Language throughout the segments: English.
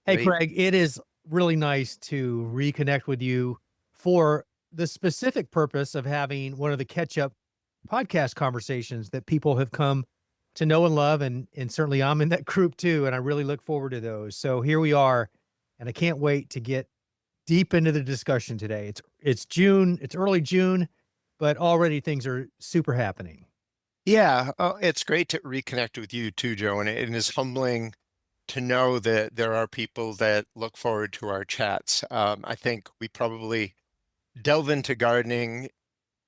Hey, Great. Craig, it is really nice to reconnect with you for the specific purpose of having one of the catch up podcast conversations that people have come to know and love. And certainly I'm in that group too. And I really look forward to those. So here we are. And I can't wait to get deep into the discussion today. It's June, it's early June, but already things are super happening. Yeah, it's great to reconnect with you too, Joe. And it is humbling to know that there are people that look forward to our chats. I think we probably delve into gardening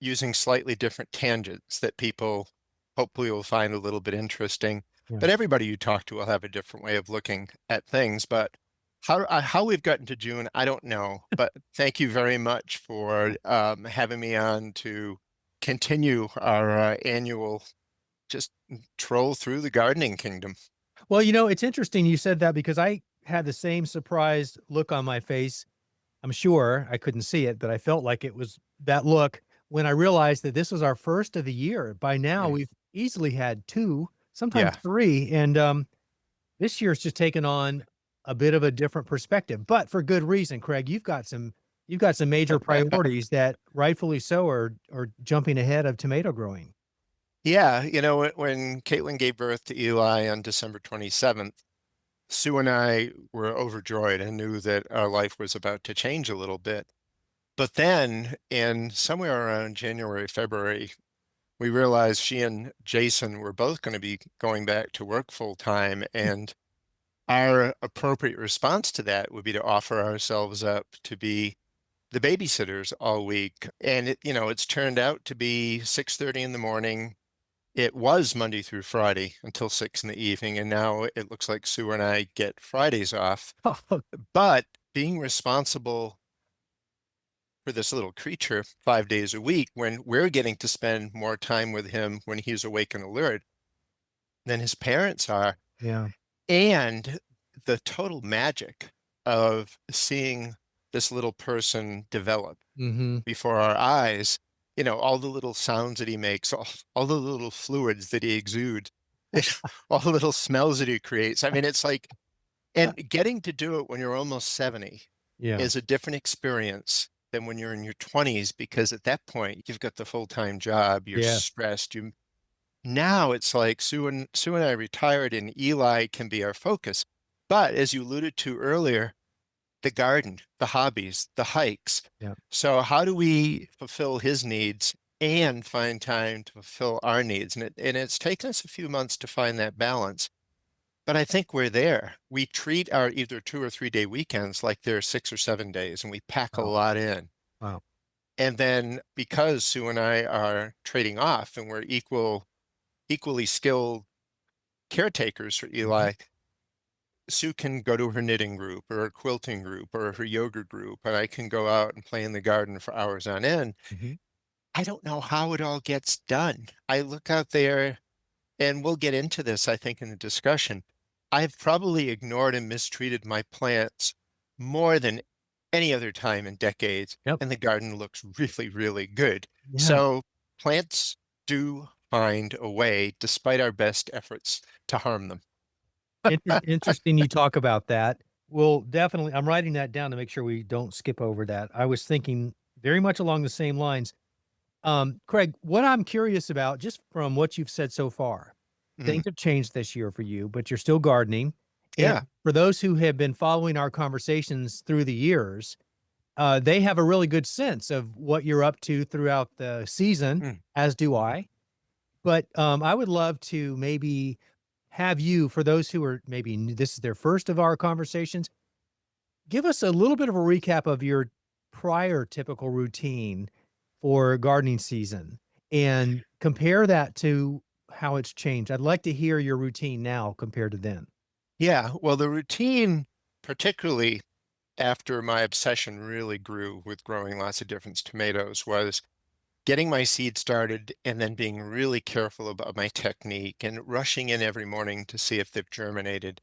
using slightly different tangents that people hopefully will find a little bit interesting. Yeah. But everybody you talk to will have a different way of looking at things. But how we've gotten to June, I don't know. But thank you very much for having me on to continue our annual just troll through the gardening kingdom. Well, it's interesting you said that because I had the same surprised look on my face. I'm sure I couldn't see it, but I felt like it was that look when I realized that this was our first of the year. By now, Mm. we've easily had two, sometimes Yeah. three, and this year's just taken on a bit of a different perspective, but for good reason. Craig, you've got some major priorities that rightfully so are jumping ahead of tomato growing. Yeah, when Caitlin gave birth to Eli on December 27th, Sue and I were overjoyed and knew that our life was about to change a little bit. But then, in somewhere around January, February, we realized she and Jason were both going to be going back to work full time. And our appropriate response to that would be to offer ourselves up to be the babysitters all week. And it's turned out to be 6:30 in the morning. It was Monday through Friday until 6 in the evening, and now it looks like Sue and I get Fridays off. But being responsible for this little creature 5 days a week when we're getting to spend more time with him when he's awake and alert than his parents are, Yeah. and the total magic of seeing this little person develop Hmm. before our eyes, all the little sounds that he makes, all the little fluids that he exudes, all the little smells that he creates. I mean, it's like, and getting to do it when you're almost 70 Yeah. is a different experience than when you're in your 20s, because at that point, you've got the full-time job, you're Yeah. stressed, now it's like Sue and I retired and Eli can be our focus. But as you alluded to earlier, the garden, the hobbies, the hikes. Yeah. So how do we fulfill his needs and find time to fulfill our needs? And it's taken us a few months to find that balance. But I think we're there. We treat our either 2 or 3 day weekends like they're 6 or 7 days, and we pack a Wow. lot in. Wow. And then because Sue and I are trading off and we're equally skilled caretakers for Mhm. Eli, Sue can go to her knitting group or her quilting group or her yoga group, and I can go out and play in the garden for hours on end. Mhm. I don't know how it all gets done. I look out there, and we'll get into this, I think, in the discussion. I've probably ignored and mistreated my plants more than any other time in decades, Yep. and the garden looks really, really good. Yeah. So plants do find a way, despite our best efforts, to harm them. Interesting you talk about that. Well, definitely, I'm writing that down to make sure we don't skip over that. I was thinking very much along the same lines. Craig, what I'm curious about, just from what you've said so far, Mm, things have changed this year for you, but you're still gardening. And yeah. for those who have been following our conversations through the years, they have a really good sense of what you're up to throughout the season, Mm, as do mhm. I. But I would love to maybe have you, for those who are maybe this is their first of our conversations, give us a little bit of a recap of your prior typical routine for gardening season and compare that to how it's changed. I'd like to hear your routine now compared to then. Yeah, well, the routine, particularly after my obsession really grew with growing lots of different tomatoes, was getting my seed started and then being really careful about my technique and rushing in every morning to see if they've germinated,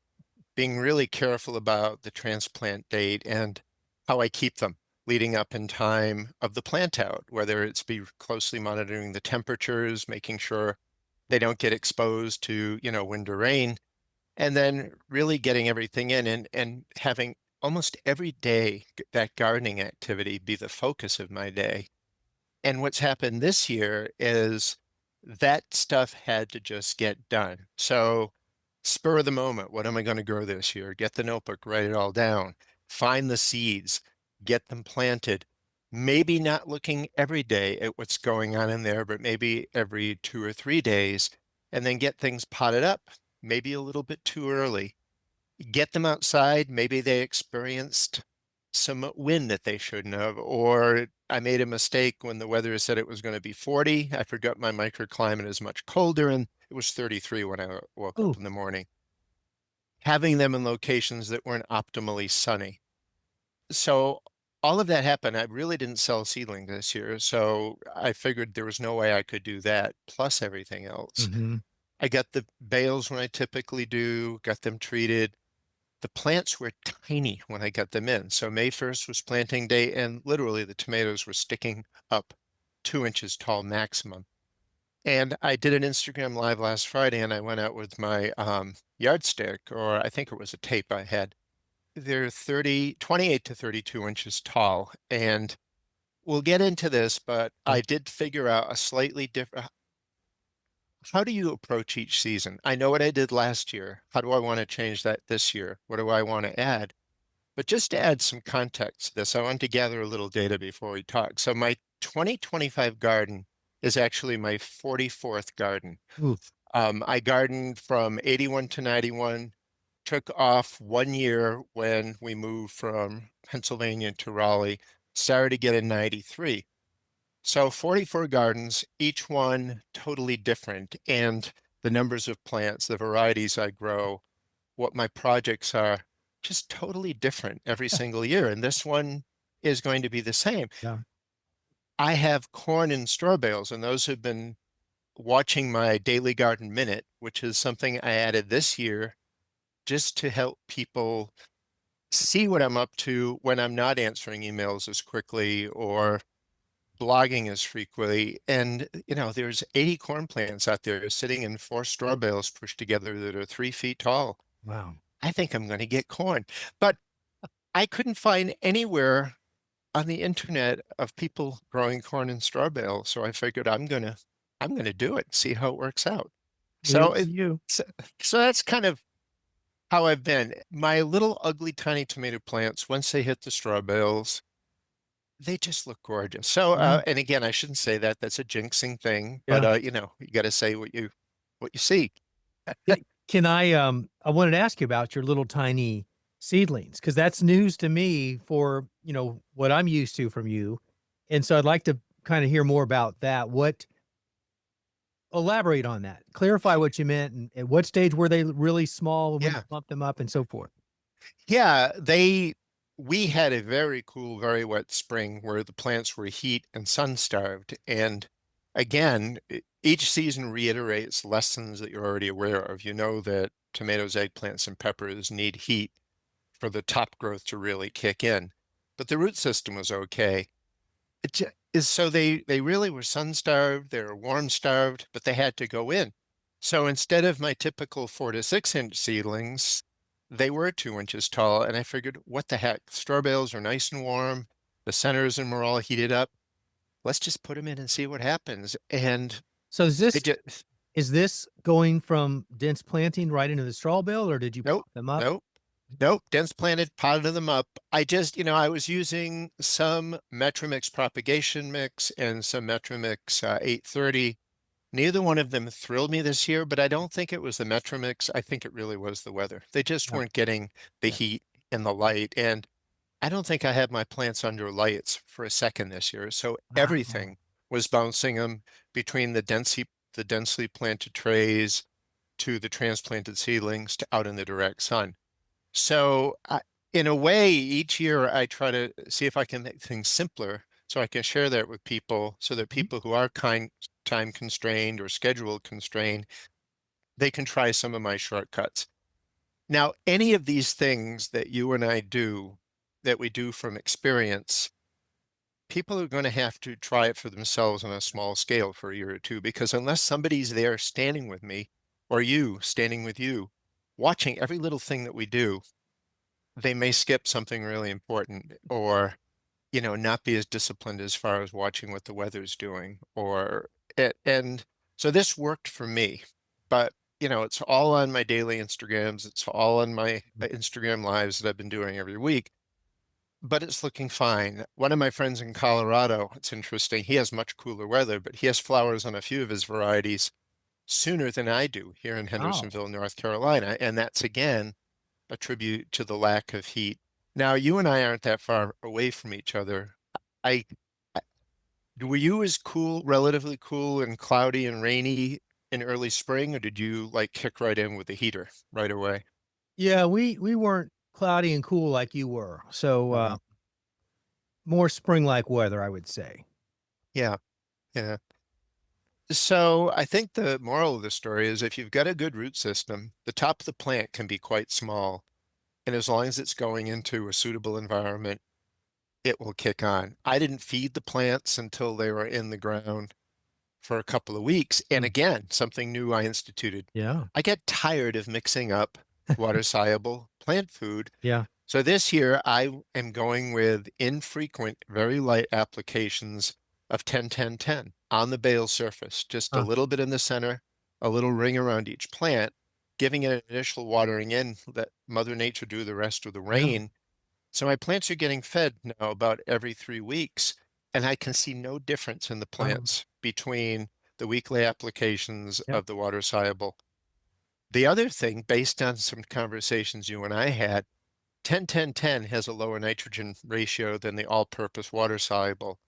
being really careful about the transplant date and how I keep them leading up in time of the plant out, whether it's be closely monitoring the temperatures, making sure they don't get exposed to, wind or rain. and then really getting everything in and having almost every day that gardening activity be the focus of my day. And what's happened this year is that stuff had to just get done. So, spur of the moment, what am I going to grow this year? Get the notebook, write it all down, find the seeds, get them planted. Maybe not looking every day at what's going on in there, but maybe every 2 or 3 days, and then get things potted up, maybe a little bit too early. Get them outside. Maybe they experienced some wind that they shouldn't have, or I made a mistake when the weather said it was going to be 40. I forgot my microclimate is much colder, and it was 33 when I woke up Ooh. in the morning. Having them in locations that weren't optimally sunny. So all of that happened. I really didn't sell seedling this year, so I figured there was no way I could do that plus everything else. Mhm. I got the bales when I typically do, got them treated. The plants were tiny when I got them in. So May 1st was planting day, and literally the tomatoes were sticking up 2 inches tall maximum. And I did an Instagram live last Friday, and I went out with my yardstick, or I think it was a tape I had. They're 28 to 32 inches tall. And we'll get into this, but Okay. I did figure out a slightly different. How do you approach each season? I know what I did last year. How do I want to change that this year? What do I want to add? But just to add some context to this, I wanted to gather a little data before we talk. So my 2025 garden is actually my 44th garden. Ooh. I gardened from 81 to 91, took off 1 year when we moved from Pennsylvania to Raleigh, started again in 93. So 44 gardens, each one totally different. And the numbers of plants, the varieties I grow, what my projects are, just totally different every single year. And this one is going to be the same. Yeah. I have corn and straw bales, and those have been watching my daily garden minute, which is something I added this year just to help people see what I'm up to when I'm not answering emails as quickly or blogging as frequently. And, there's 80 corn plants out there sitting in 4 straw bales pushed together that are 3 feet tall. Wow. I think I'm going to get corn. But I couldn't find anywhere on the internet of people growing corn and straw bale, so I figured I'm gonna do it, see how it works out. Leave So it to it you. so so that's kind of how I've been. My little ugly tiny tomato plants, once they hit the straw bales, they just look gorgeous. So, Yeah. and again, I shouldn't say that, that's a jinxing thing, but, Yeah. you gotta say what you see. Can I wanted to ask you about your little tiny seedlings because that's news to me for, what I'm used to from you. And so I'd like to kind of hear more about that. Elaborate on that. Clarify what you meant and at what stage were they really small and when you Yeah. bumped them up and so forth. Yeah, we had a very cool, very wet spring where the plants were heat and sun starved. And again, each season reiterates lessons that you're already aware of. You know that tomatoes, eggplants, and peppers need heat for the top growth to really kick in. But the root system was okay. So they really were sun starved, they were warm starved, but they had to go in. So instead of my typical 4 to 6 inch seedlings, they were 2 inches tall. And I figured, what the heck? Straw bales are nice and warm. The centers and were all heated up. Let's just put them in and see what happens. And So it just, is this going from dense planting right into the straw bale or did you nope, pop them up? nope. Nope, dense planted, potted them up. I just, I was using some Metromix propagation mix and some Metromix 830. Neither one of them thrilled me this year, but I don't think it was the Metromix. I think it really was the weather. They just Yeah. weren't getting the Yeah. heat and the light. And I don't think I had my plants under lights for a second this year. So Wow. everything was bouncing them between the densely planted trays to the transplanted seedlings to out in the direct sun. So, in a way, each year I try to see if I can make things simpler so I can share that with people so that Mhm. people who are time constrained or schedule constrained, they can try some of my shortcuts. Now, any of these things that you and I do, that we do from experience, people are going to have to try it for themselves on a small scale for a year or two, because unless somebody's there standing with me or you standing with you, watching every little thing that we do, they may skip something really important or, not be as disciplined as far as watching what the weather's doing and so this worked for me. But, it's all on my daily Instagrams. It's all on my Instagram lives that I've been doing every week, but it's looking fine. One of my friends in Colorado, it's interesting. He has much cooler weather, but he has flowers on a few of his varieties sooner than I do here in Wow. Hendersonville, North Carolina. And that's again a tribute to the lack of heat. Now, you and I aren't that far away from each other. I, I were you as cool, relatively cool and cloudy and rainy in early spring, or did you like kick right in with the heater right away? Yeah, we weren't cloudy and cool like you were. So, Mhm. more spring-like weather, I would say. Yeah, yeah. So I think the moral of the story is if you've got a good root system, the top of the plant can be quite small. And as long as it's going into a suitable environment, it will kick on. I didn't feed the plants until they were in the ground for a couple of weeks. And Mm, again, something new I instituted. yeah, I get tired of mixing up water soluble plant food. yeah, So this year I am going with infrequent, very light applications of 10-10-10 on the bale surface, just a huh, little bit in the center, a little ring around each plant, giving it an initial watering in, let Mother Nature do the rest of the yeah, rain. So my plants are getting fed now about every 3 weeks, and I can see no difference in the wow, plants between the weekly applications yep, of the water soluble. The other thing, based on some conversations you and I had, 10-10-10 has a lower nitrogen ratio than the all-purpose water soluble.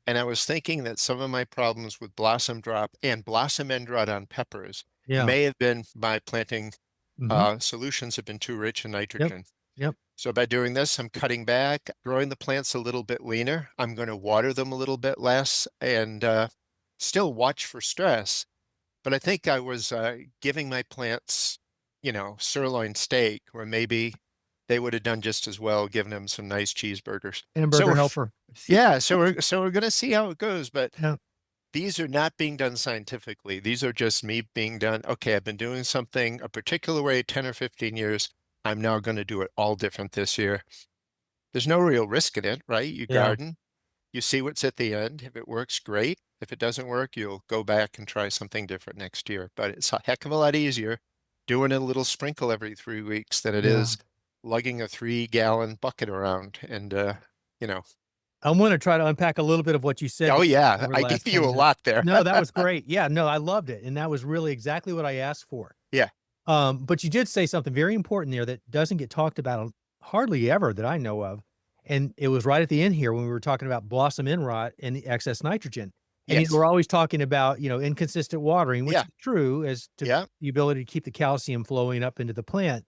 And I was thinking that some of my problems with blossom drop and blossom end rot on peppers yeah, may have been my planting mhm, solutions have been too rich in yep, nitrogen. yep, So by doing this, I'm cutting back, growing the plants a little bit leaner. I'm going to water them a little bit less and still watch for stress. But I think I was giving my plants, sirloin steak, where maybe they would have done just as well, giving them some nice cheeseburgers. So hamburger helper. yeah, so we're gonna see how it goes. But Yeah, these are not being done scientifically. These are just me being done. Okay, I've been doing something a particular way 10 or 15 years. I'm now going to do it all different this year. There's no real risk in it, right? You yeah, garden, you see what's at the end. If it works, great. If it doesn't work, you'll go back and try something different next year. But it's a heck of a lot easier doing a little sprinkle every 3 weeks than it yeah. is lugging a 3-gallon bucket around. And, you know, I wanna try to unpack a little bit of what you said oh, there yeah, over the I gave last you 10 a minutes. lot there. No, that was great. Yeah, no, I loved it, and that was really exactly what I asked for. Yeah. But you did say something very important there that doesn't get talked about hardly ever that I know of, and it was right at the end here when we were talking about blossom end rot and the excess nitrogen, and, Yes. we're always talking about, inconsistent watering, which Yeah. is true as to Yeah. the ability to keep the calcium flowing up into the plant,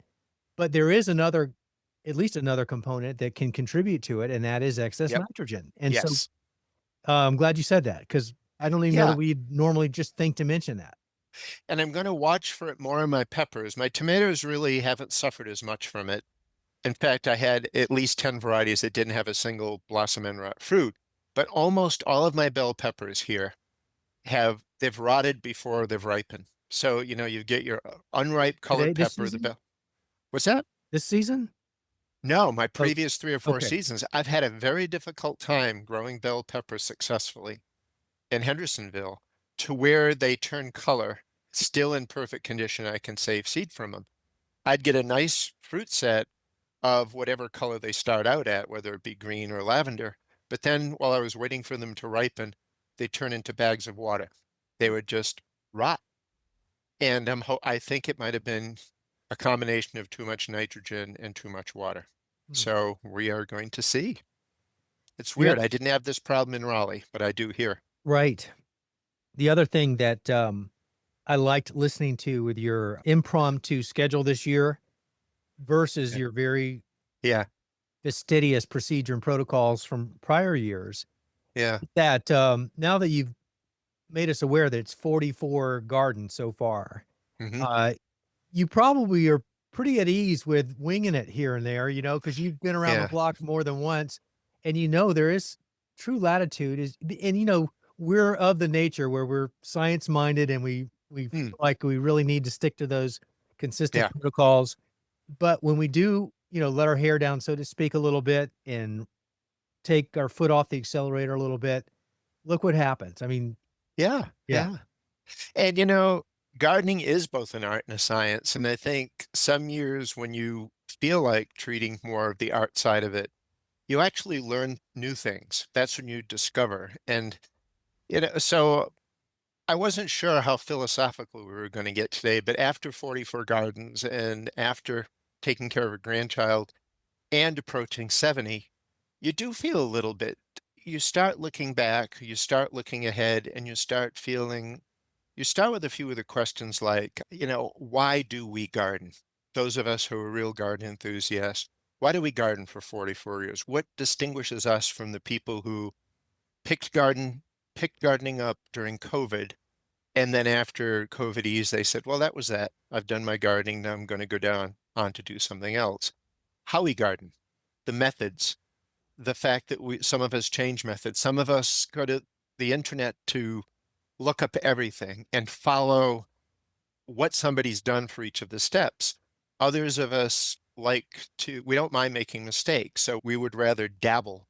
but there is another at least another component that can contribute to it, and that is excess Yep. nitrogen, and so, Yes. I'm glad you said that because I don't even know that Yeah. we'd normally just think to mention that. And I'm going to watch for it more in my peppers. My tomatoes really haven't suffered as much from it. In fact, I had at least 10 varieties that didn't have a single blossom end rot fruit, but almost all of my bell peppers here they've rotted before they've ripened. So, you get your unripe Today colored this pepper, the season? bell. What's that? This season? No, my Oh, previous 3 or 4 okay. seasons, I've had a very difficult time growing bell peppers successfully in Hendersonville to where they turn color, still in perfect condition. I can save seed from them. I'd get a nice fruit set of whatever color they start out at, whether it be green or lavender. But then while I was waiting for them to ripen, they turn into bags of water. They would just rot. And I think it might have been a combination of too much nitrogen and too much water. Hmm. So we are going to see. It's The weird. I didn't have this problem in Raleigh, but I do here. right. The other thing that, I liked listening to with your impromptu schedule this year versus Yeah. your very Yeah. fastidious procedure and protocols from prior years, Yeah. that, now that you've made us aware that it's 44 gardens so far, Hmm. uh, you probably are pretty at ease with winging it here and there, because 'cause you've been around the Yeah. block more than once, and there is true latitude is and, we're of the nature where we're science-minded and we feel Mm. like we really need to stick to those consistent Yeah. protocols. But when we do, let our hair down, so to speak, a little bit and take our foot off the accelerator a little bit, look what happens. I mean, Yeah. yeah. Yeah. And, gardening is both an art and a science. And I think some years when you feel like treating more of the art side of it, you actually learn new things. That's when you discover. And, so I wasn't sure how philosophical we were going to get today, but after 44 gardens and after taking care of a grandchild and approaching 70, you do feel a little bit. You start looking back, you start looking ahead, and you start with a few of the questions like, why do we garden? Those of us who are real garden enthusiasts, why do we garden for 44 years? What distinguishes us from the people who picked garden, picked gardening up during COVID, and then after COVID eased, they said, well, that was that. I've done my gardening. Now I'm going to go down on to do something else. How we garden, the methods, the fact that some of us change methods. Some of us go to the internet to look up everything and follow what somebody's done for each of the steps. Others of us we don't mind making mistakes. So we would rather dabble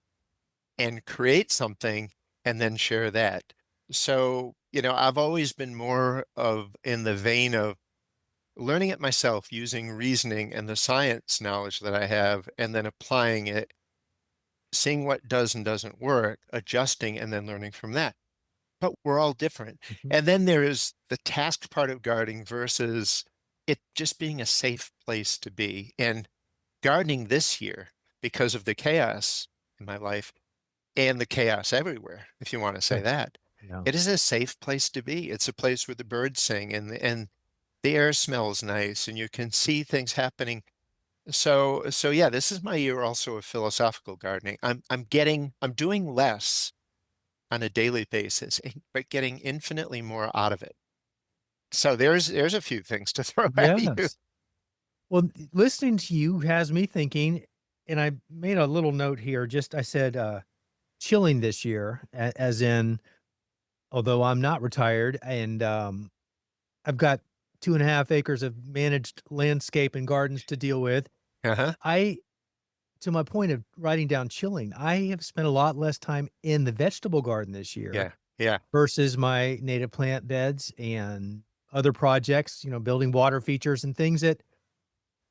and create something and then share that. So, I've always been more of in the vein of learning it myself using reasoning and the science knowledge that I have, and then applying it, seeing what does and doesn't work, adjusting, and then learning from that. But we're all different. Mhm. And then there is the task part of gardening versus it just being a safe place to be. And gardening this year, because of the chaos in my life and the chaos everywhere, if you want to say Yes. that, Yeah. it is a safe place to be. It's a place where the birds sing and the air smells nice and you can see things happening. So yeah, this is my year also of philosophical gardening. I'm doing less on a daily basis, but getting infinitely more out of it. So there's a few things to throw at you. Yes. Well, listening to you has me thinking, and I made a little note here. Just I said, chilling this year, as in, although I'm not retired, and I've got 2.5 acres of managed landscape and gardens to deal with. Uh-huh. I, to my point of writing down chilling, I have spent a lot less time in the vegetable garden this year Yeah. Yeah. versus my native plant beds and other projects. Building water features and things that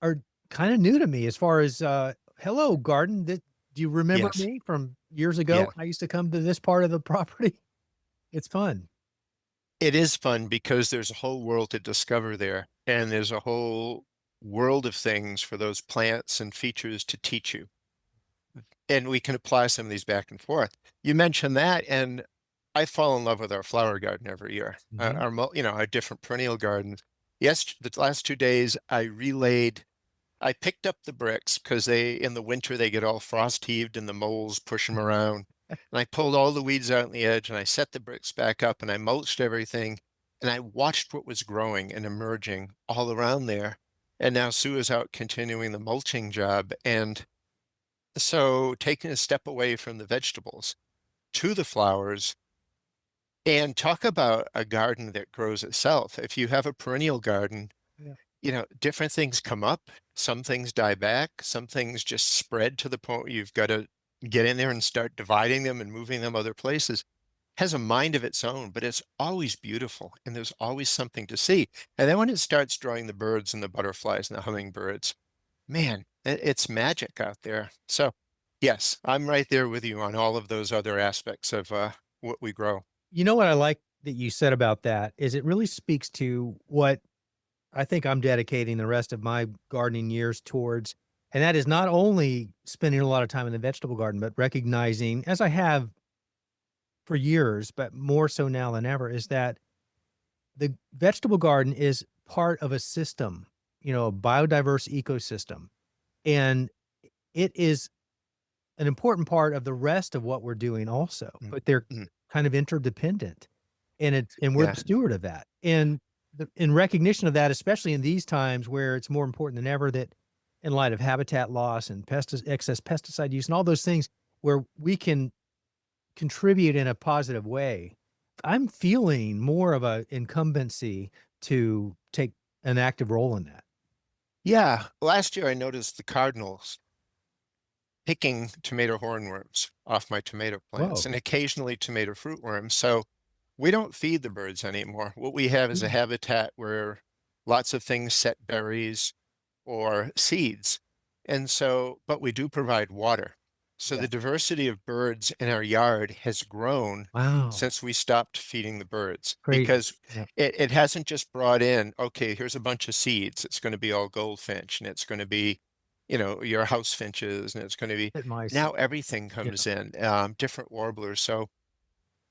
are kinda new to me as far as, "Hello, garden, do you remember Yes. me from years ago? Yeah. I used to come to this part of the property." It's fun. It is fun because there's a whole world to discover there, and there's a whole world of things for those plants and features to teach you. And we can apply some of these back and forth. You mentioned that, and I fall in love with our flower garden every year. Mhm. Our different perennial gardens. Yes, the last 2 days I picked up the bricks because in the winter, they get all frost heaved and the moles push them around. And I pulled all the weeds out on the edge and I set the bricks back up and I mulched everything. And I watched what was growing and emerging all around there. And now Sue is out continuing the mulching job. And so taking a step away from the vegetables to the flowers and talk about a garden that grows itself. If you have a perennial garden, Yeah. different things come up. Some things die back. Some things just spread to the point where you've got to get in there and start dividing them and moving them other places. Has a mind of its own, but it's always beautiful and there's always something to see. And then when it starts drawing the birds and the butterflies and the hummingbirds, man, it's magic out there. So, yes, I'm right there with you on all of those other aspects of what we grow. You know what I like that you said about that is it really speaks to what I think I'm dedicating the rest of my gardening years towards, and that is not only spending a lot of time in the vegetable garden, but recognizing, as I have for years, but more so now than ever, is that the vegetable garden is part of a system, a biodiverse ecosystem, and it is an important part of the rest of what we're doing also, Mm, but they're mm, kind of interdependent, and we're yeah, the steward of that, and in recognition of that, especially in these times where it's more important than ever that in light of habitat loss and excess pesticide use and all those things where we can contribute in a positive way, I'm feeling more of a incumbency to take an active role in that. Yeah, last year I noticed the cardinals picking tomato hornworms off my tomato plants Whoa. and occasionally tomato fruit worms. So we don't feed the birds anymore. What we have is a Mm. habitat where lots of things set berries or seeds. And so, but we do provide water. So Yeah. the diversity of birds in our yard has grown Wow. since we stopped feeding the birds Crazy. because Yeah. it hasn't just brought in, okay, here's a bunch of seeds. It's going to be all goldfinch and it's going to be, your house finches and it's going to be, Titmice. now everything Yeah. comes in, different warblers. So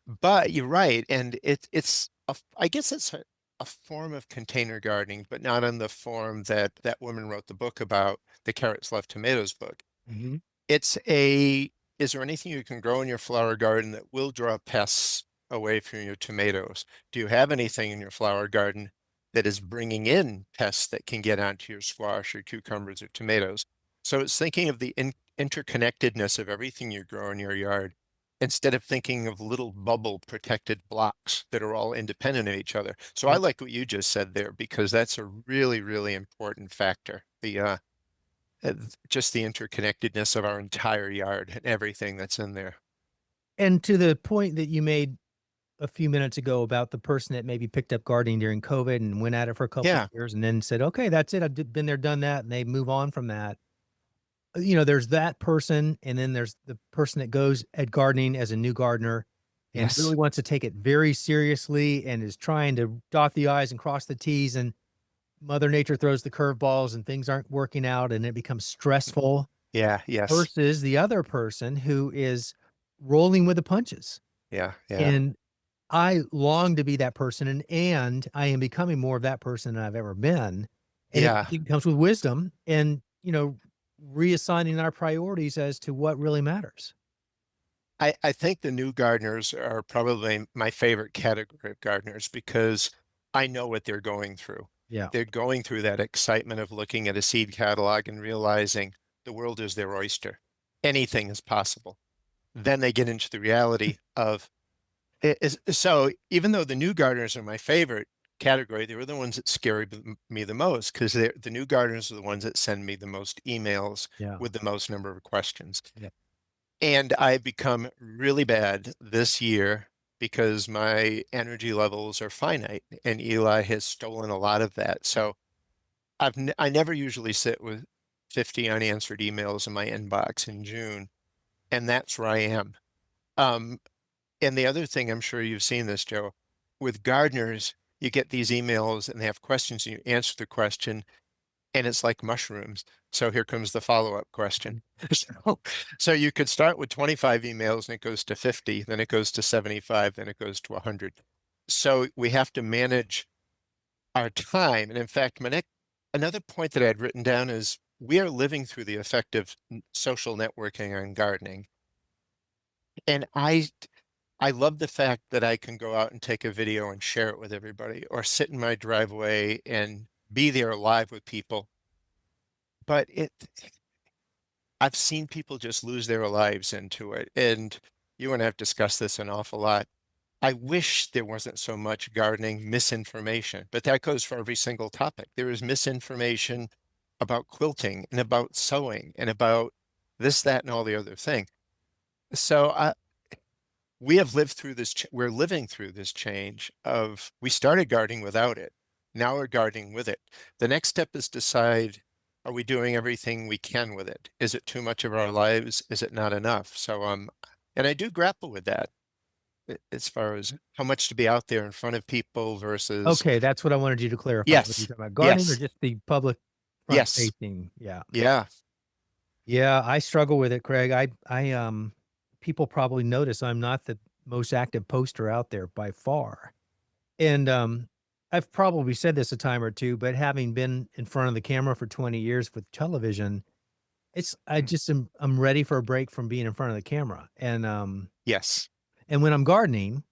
but you're right, and it's I guess it's a form of container gardening, but not in the form that that woman wrote the book about, the Carrots Love Tomatoes book. Mhm. It's a is there anything you can grow in your flower garden that will draw pests away from your tomatoes? Do you have anything in your flower garden that is bringing in pests that can get onto your squash or cucumbers or tomatoes? So it's thinking of the interconnectedness of everything you grow in your yard instead of thinking of little bubble protected blocks that are all independent of each other. So I Yep. like what you just said there because that's a really, really important factor. Just the interconnectedness of our entire yard and everything that's in there. And to the point that you made a few minutes ago about the person that maybe picked up gardening during COVID and went at it for a couple of Yeah. years and then said, "Okay, that's it. Been there, done that," and they move on from that. There's that person, and then there's the person that goes at gardening as a new gardener and really Yes. wants to take it very seriously and is trying to dot the i's and cross the t's, and Mother Nature throws the curveballs and things aren't working out and it becomes stressful, Yeah. Yes. versus the other person who is rolling with the punches. Yeah. Yeah. And I long to be that person, and I am becoming more of that person than I've ever been. And it Yeah. it comes with wisdom and, reassigning our priorities as to what really matters. I think the new gardeners are probably my favorite category of gardeners because I know what they're going through. Yeah. They're going through that excitement of looking at a seed catalog and realizing the world is their oyster. Anything is possible. Then they get into the reality of so even though the new gardeners are my favorite category, they were the ones that scare me the most because the new gardeners are the ones that send me the most emails Yeah. with the most number of questions. Yeah. And I've become really bad this year because my energy levels are finite, and Eli has stolen a lot of that. So I never usually sit with 50 unanswered emails in my inbox in June, and that's where I am. Um, and the other thing, I'm sure you've seen this, Joe, with gardeners, you get these emails and they have questions and you answer the question and it's like mushrooms. So here comes the follow-up question. Mhm. So, so you could start with 25 emails and it goes to 50, then it goes to 75, then it goes to 100. So we have to manage our time. And in fact, another point that I had written down is we are living through the effect of social networking on gardening. And I love the fact that I can go out and take a video and share it with everybody or sit in my driveway and be there live with people. But I've seen people just lose their lives into it. And you and I have discussed this an awful lot. I wish there wasn't so much gardening misinformation, but that goes for every single topic. There is misinformation about quilting and about sewing and about this, that, and all the other thing. So we have lived through this. We're living through this change of we started gardening without it. Now we're gardening with it. The next step is decide, are we doing everything we can with it? Is it too much of our lives? Is it not enough? So, and I do grapple with that as far as how much to be out there in front of people versus, Okay, that's what I wanted you to clarify, whether you're yes, talking about gardening or yes, just the public front yes, facing. Yeah. yeah, Yeah, I struggle with it, Craig. People probably notice I'm not the most active poster out there by far. And, I've probably said this a time or 2, but having been in front of the camera for 20 years with television, I mm, just I'm ready for a break from being in front of the camera. yes, And when I'm gardening,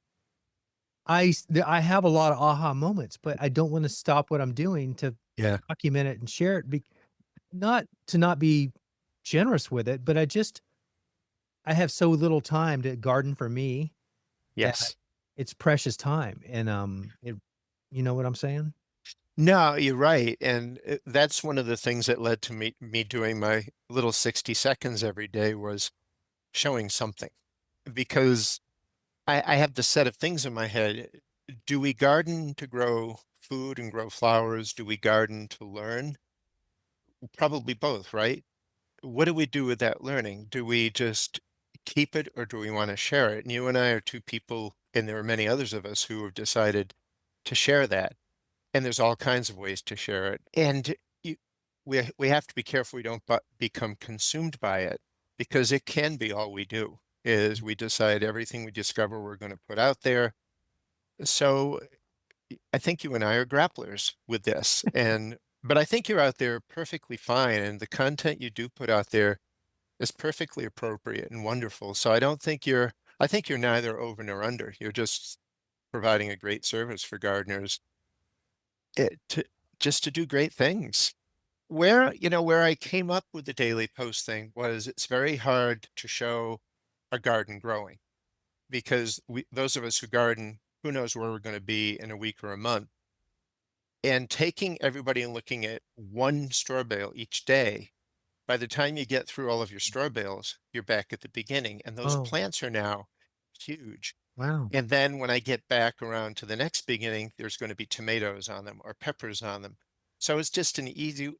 I have a lot of aha moments, but I don't wanna stop what I'm doing to yeah, document it and share it, not to not be generous with it, but I have so little time to garden for me that yes. it's precious time, and, you know what I'm saying? No, you're right, and, that's one of the things that led to me doing my little 60 seconds every day was showing something, because I have the set of things in my head. Do we garden to grow food and grow flowers? Do we garden to learn? Probably both, right? What do we do with that learning? Do we just keep it or do we want to share it? And you and I are two people, and there are many others of us who have decided to share that. And there's all kinds of ways to share it. And you, we have to be careful we don't become consumed by it, because it can be all we do is we decide everything we discover we're going to put out there. So I think you and I are grapplers with this. And but I think you're out there perfectly fine, and the content you do put out there is perfectly appropriate and wonderful. So I think you're neither over nor under. You're just providing a great service for gardeners, to just to do great things. Where I came up with the daily post thing was it's very hard to show a garden growing, because those of us who garden, who knows where we're going to be in a week or a month. And taking everybody and looking at one straw bale each day, by the time you get through all of your straw bales, you're back at the beginning, and those Oh, plants are now huge. wow. And then when I get back around to the next beginning, there's going to be tomatoes on them or peppers on them. So it's just an easy,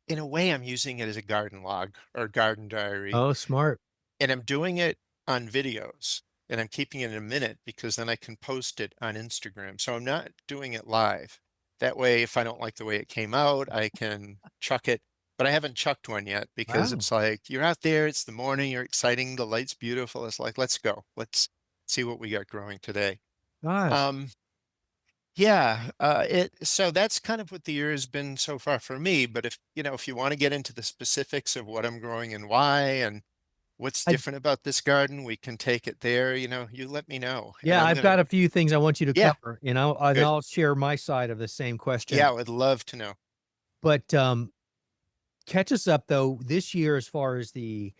in a way, I'm using it as a garden log or garden diary, Oh, smart. and I'm doing it on videos, and I'm keeping it in a minute because then I can post it on Instagram. So I'm not doing it live. That way, if I don't like the way it came out, I can chuck it. But I haven't chucked one yet because Wow. it's like you're out there, it's the morning, you're exciting, the light's beautiful. It's like, let's go. Let's see what we got growing today. Gosh. Um, yeah, so that's kind of what the year has been so far for me. But if you want to get into the specifics of what I'm growing and why and what's I different about this garden, we can take it there, you let me know. And Yeah, I've got a few things I want you to yeah, cover, and good. I'll share my side of the same Yeah, question. I would love to know. But, catch us up though this year as far as the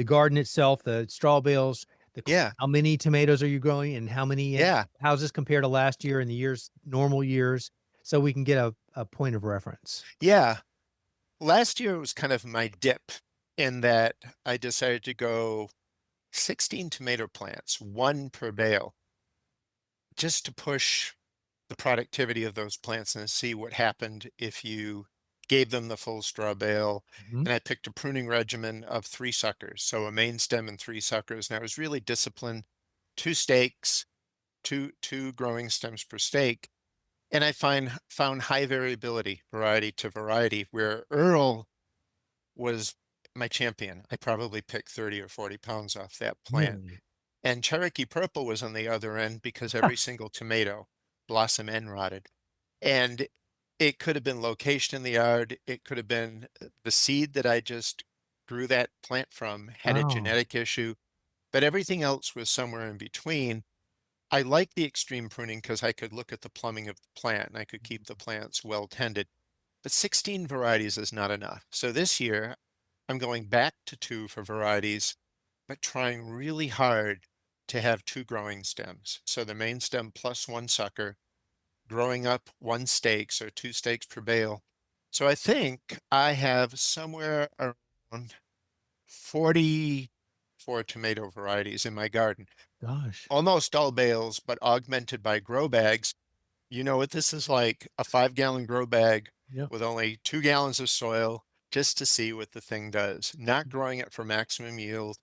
garden itself, the straw bales, Yeah, how many tomatoes are you growing and how many yeah, how's this compare to last year and the years normal years, so we can get a point of reference. yeah. Last year was kind of my dip in that I decided to go 16 tomato plants, one per bale, just to push the productivity of those plants and see what happened if you gave them the full straw bale. Mhm. And I picked a pruning regimen of three suckers, so a main stem and three suckers. And I was really disciplined, two stakes, two growing stems per stake. And I found high variability, variety to variety, where Earl was my champion. I probably picked 30 or 40 pounds off that plant. Really? And Cherokee Purple was on the other end because every single tomato blossom end rotted. And it could have been location in the yard. It could have been the seed that I just grew that plant from had a Oh. genetic issue, but everything else was somewhere in between. I like the extreme pruning because I could look at the plumbing of the plant and I could keep the plants well tended. But 16 varieties is not enough. So this year, I'm going back to two for varieties, but trying really hard to have two growing stems. So the main stem plus one sucker, growing up one stake, so two stakes per bale. So I think I have somewhere around 44 tomato varieties in my garden. Gosh. Almost all bales, but augmented by grow bags. You know what this is like, a 5-gallon grow bag Yep. with only 2 gallons of soil just to see what the thing does. Not growing it for maximum yield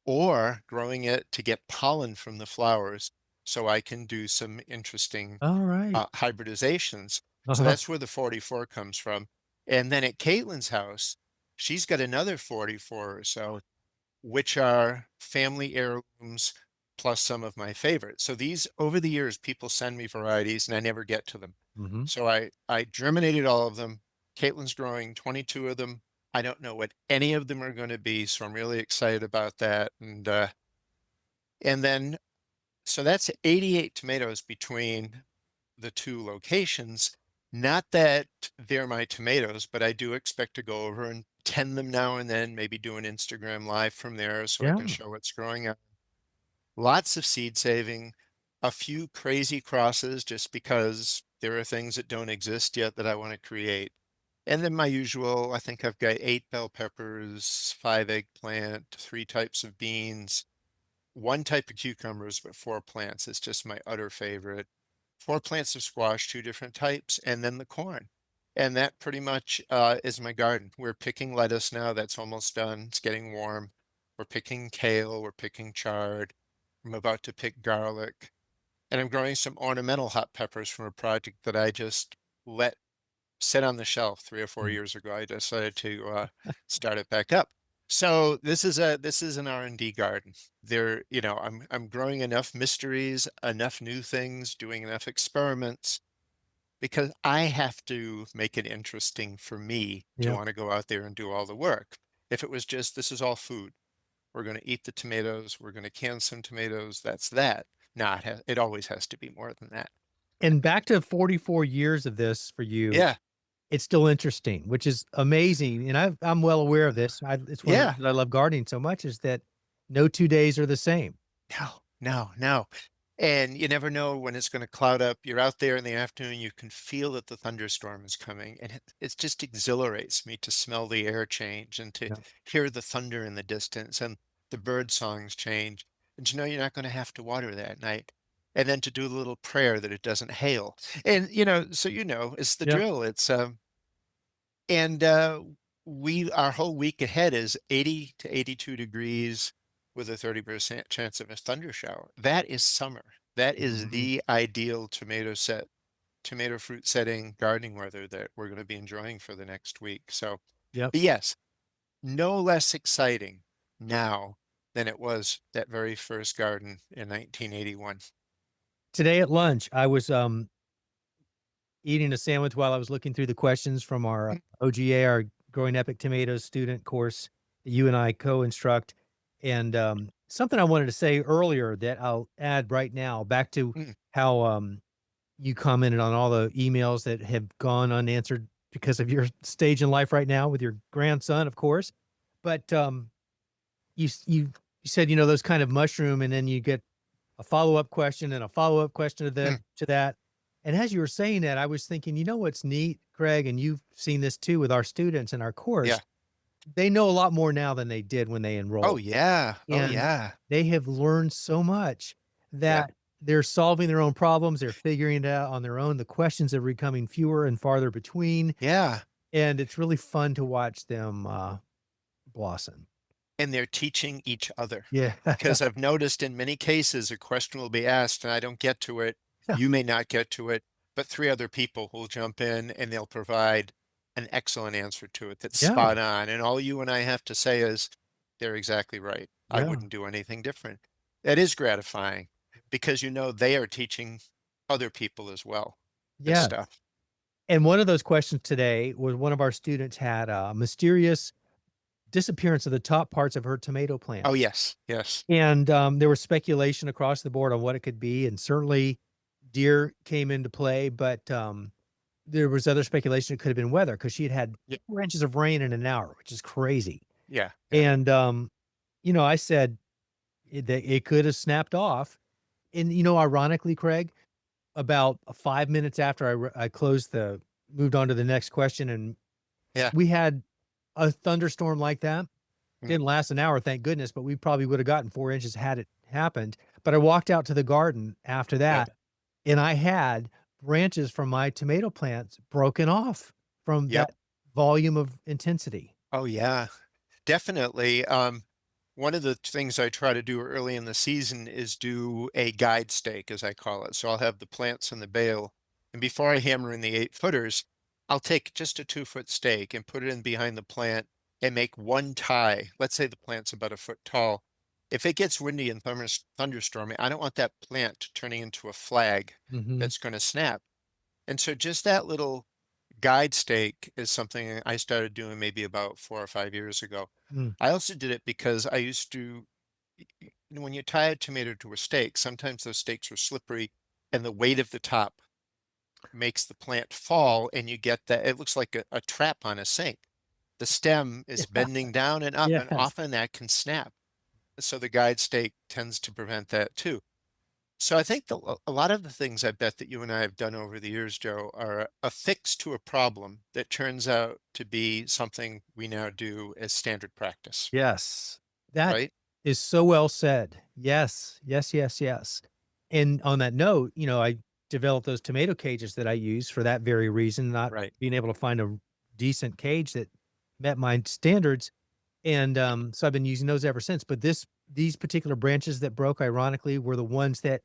or growing it to get pollen from the flowers so I can do some interesting Alright. hybridizations. So Uh-huh. that's where the 44 comes from. And then at Caitlin's house, she's got another 44 or so, which are family heirlooms plus some of my favorites. So these, over the years, people send me varieties and I never get to them. Mhm. So I germinated all of them. Caitlin's growing 22 of them. I don't know what any of them are going to be, so I'm really excited about that. And then so that's 88 tomatoes between the two locations. Not that they're my tomatoes, but I do expect to go over and tend them now and then, maybe do an Instagram live from there so I can Yeah. show what's growing up. Lots of seed saving, a few crazy crosses just because There are things that don't exist yet that I want to create. And then my usual, I think I've got 8 bell peppers, 5 eggplant, 3 types of beans, 1 type of cucumbers, but 4 plants. It's just my utter favorite. 4 plants of squash, 2 different types, and then the corn. And that pretty much is my garden. We're picking lettuce now. That's almost done. It's getting warm. We're picking kale. We're picking chard. I'm about to pick garlic. And I'm growing some ornamental hot peppers from a project that I just let sit on the shelf 3 or 4 years ago. I decided to start it back up. So this is an R&D garden. I'm growing enough mysteries, enough new things, doing enough experiments because I have to make it interesting for me to Yep. want to go out there and do all the work. If it was just this is all food, we're going to eat the tomatoes, we're going to can some tomatoes, that's that. Nah, it always has to be more than that. And back to 44 years of this for you, Yeah, it's still interesting, which is amazing, and I'm well aware of this. It's one of the yeah. reasons I love gardening so much is that no 2 days are the same. No, no, no. And you never know when it's going to cloud up. You're out there in the afternoon, you can feel that the thunderstorm is coming. And it just exhilarates me to smell the air change and to Yeah. hear the thunder in the distance and the bird songs change. And you know you're not going to have to water that night. And then to do a little prayer that it doesn't hail. And, it's the Yep. drill. And our whole week ahead is 80 to 82 degrees with a 30% chance of a thunder shower. That is summer. That is Mhm. the ideal tomato fruit setting gardening weather that we're going to be enjoying for the next week. So, Yep. but yes, no less exciting now than it was that very first garden in 1981. Today at lunch, I was, eating a sandwich while I was looking through the questions from our Mm, OGA, our Growing Epic Tomatoes student course that you and I co-instruct, and, something I wanted to say earlier that I'll add right now back to mm, how, you commented on all the emails that have gone unanswered because of your stage in life right now with your grandson, of course. But, you said, those kind of mushroom, and then you get a follow-up question and a follow-up question mm. to that. And as you were saying that, I was thinking, what's neat, Craig, and you've seen this too with our students in our Yeah. course, they know a lot more now than they did when they Oh, enrolled. yeah. Oh, And yeah. they have learned so much Yeah. that they're solving their own problems, they're figuring it out on their own, the questions are becoming fewer and farther between, Yeah. and it's really fun to watch them, blossom. And they're teaching each other. Yeah. Because I've noticed in many cases, a question will be asked and I don't get to it. Yeah. You may not get to it, but 3 other people will jump in and they'll provide an excellent answer to it that's Yeah. spot on. And all you and I have to say is, they're exactly right. I Yeah. wouldn't do anything different. That is gratifying because they are teaching other people as well this Yeah. stuff. And one of those questions today was one of our students had a mysterious disappearance of the top parts of her tomato plant. Oh, yes. Yes. And, there was speculation across the board on what it could be, and certainly deer came into play, but, there was other speculation it could have been weather because she had Yeah. 4 inches of rain in an hour, which is crazy. Yeah. Yeah. And, I said it could have snapped off. And, ironically, Craig, about 5 minutes after I closed the moved on to the next question, and Yeah. we had a thunderstorm like that. Mm, Didn't last an hour, thank goodness, but we probably would have gotten 4 inches had it happened. But I walked out to the garden after yep. that, and I had branches from my tomato plants broken off from Yep. that volume of intensity. Oh, yeah. Definitely. One of the things I try to do early in the season is do a guide stake, as I call it. So I'll have the plants in the bale, and before I hammer in the 8 footers, I'll take just a 2 foot stake and put it in behind the plant and make one tie. Let's say the plant's about a foot tall. If it gets windy and thunderstormy, I don't want that plant turning into a flag Mhm. that's going to snap. And so just that little guide stake is something I started doing maybe about 4 or 5 years ago. Mm. I also did it because I used to, when you tie a tomato to a stake, sometimes those stakes are slippery and the weight of the top makes the plant fall and you get that, it looks like a trap on a sink. The stem is Yeah. bending down and up, and Yes. often that can snap. So the guide stake tends to prevent that too. So I think a lot of the things I bet that you and I have done over the years, Joe, are a fix to a problem that turns out to be something we now do as standard practice, Yes. That right? is so well said. Yes. Yes, yes, yes. And on that note, I developed those tomato cages that I use for that very reason, not Right. being able to find a decent cage that met my standards. And, so I've been using those ever since. But these particular branches that broke, ironically, were the ones that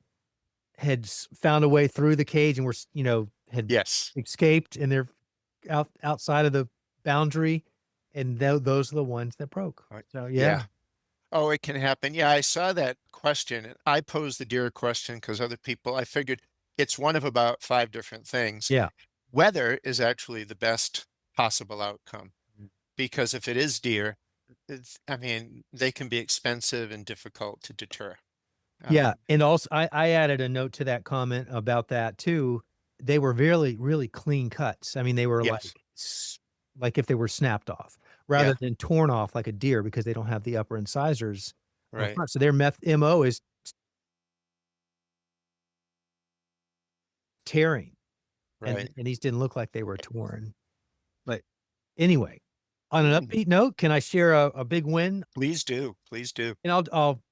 had found a way through the cage and had Yes. escaped, and they're outside of the boundary, and those are the ones that broke. Right. So yeah. Yeah. Oh, it can happen. Yeah, I saw that question. And I posed the deer question because other people, I figured it's one of about five different things. Yeah. Weather is actually the best possible outcome because if it is deer, I mean, they can be expensive and difficult to deter. Yeah, Um, and also I added a note to that comment about that too. They were really, really clean cuts. I mean, they were yes. like if they were snapped off rather Yeah. than torn off like a deer because they don't have the upper incisors on the Right. front. So their MO is tearing, and Right. these didn't look like they were torn. But anyway, on an Mm, upbeat note, can I share a big win? please do. Please do. And I'll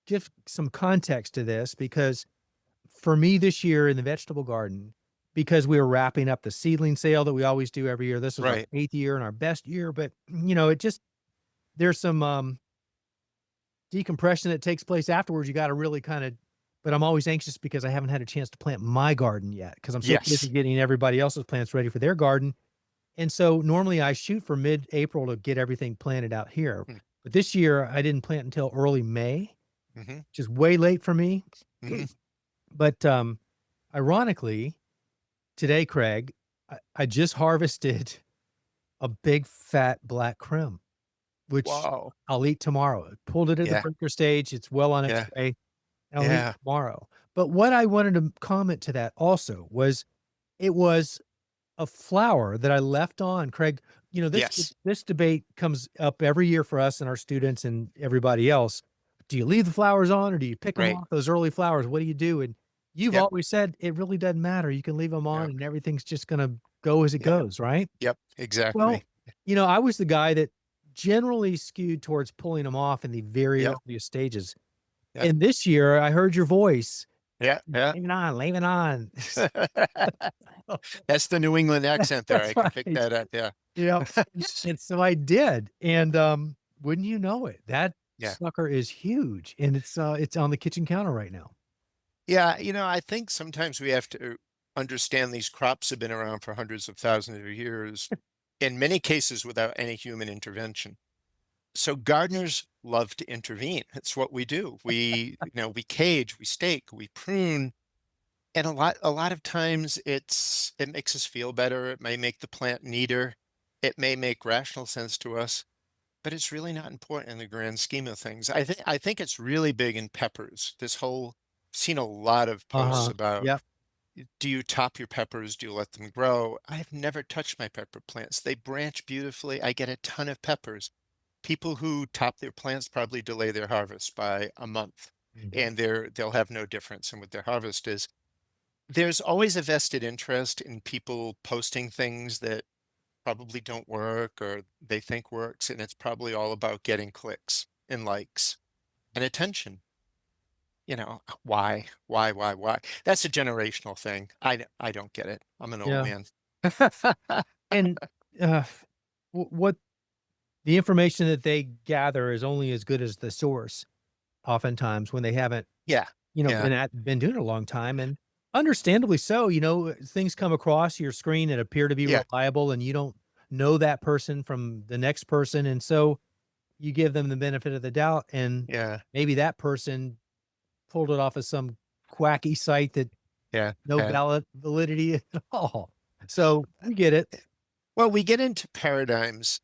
give some context to this because for me this year in the vegetable garden, because we were wrapping up the seedling sale that we always do every year, this was our Right. 8th year and our best year, but, it just there's some, decompression that takes place afterwards. You gotta really kinda but I'm always anxious because I haven't had a chance to plant my garden yet because 'cause I'm so busy Yes. getting everybody else's plants ready for their garden. And so normally I shoot for mid-April to get everything planted out here. Mm, But this year I didn't plant until early May, mhm, which is way late for me. mhm. But, ironically, today, Craig, I just harvested a big fat black creme, which Wow. I'll eat tomorrow. I pulled it at the Yeah. breaker stage. It's well on its Yeah. way, and I'll eat Yeah. tomorrow. But what I wanted to comment to that also was it was a flower that I left on, Craig. Yes. This debate comes up every year for us and our students and everybody else. Do you leave the flowers on or do you pick them Right. off, those early flowers? What do you do? And you've Yep. always said it really doesn't matter. You can leave them on Yep. and everything's just gonna go as it Yep. goes, right? Yep. Well, Exactly. I was the guy that generally skewed towards pulling them off in the very Yep. earliest stages. Yep. And this year I heard your voice, Yeah. Yeah. "Leave it on, leave it on." That's the New England accent there. I That's can pick right. that up. Yeah. Yep. And so I did, and, wouldn't you know it, that Yeah. sucker is huge, and it's on the kitchen counter right now. Yeah. I think sometimes we have to understand these crops have been around for hundreds of thousands of years, in many cases without any human intervention. So gardeners love to intervene. It's what we do. We cage, we stake, we prune, and a lot of times it makes us feel better. It may make the plant neater. It may make rational sense to us, but it's really not important in the grand scheme of things. I think it's really big in peppers. I've seen a lot of posts Uh-huh. about, Yep. do you top your peppers? Do you let them grow? I've never touched my pepper plants. They branch beautifully. I get a ton of peppers. People who top their plants probably delay their harvest by a month, Mhm. and they'll have no difference in what their harvest is. There's always a vested interest in people posting things that probably don't work or they think works, and it's probably all about getting clicks and likes and attention. Why? Why? That's a generational thing. I don't get it. I'm an old Yeah. man. And, uh, what the information that they gather is only as good as the source oftentimes when they haven't, Yeah. Yeah. been doing it a long time, and understandably so. Things come across your screen that appear to be Yeah. reliable, and you don't know that person from the next person, and so you give them the benefit of the doubt, and Yeah. maybe that person pulled it off of some quacky site that Yeah. no Yeah. validity at all. So, we get it. Well, we get into paradigms.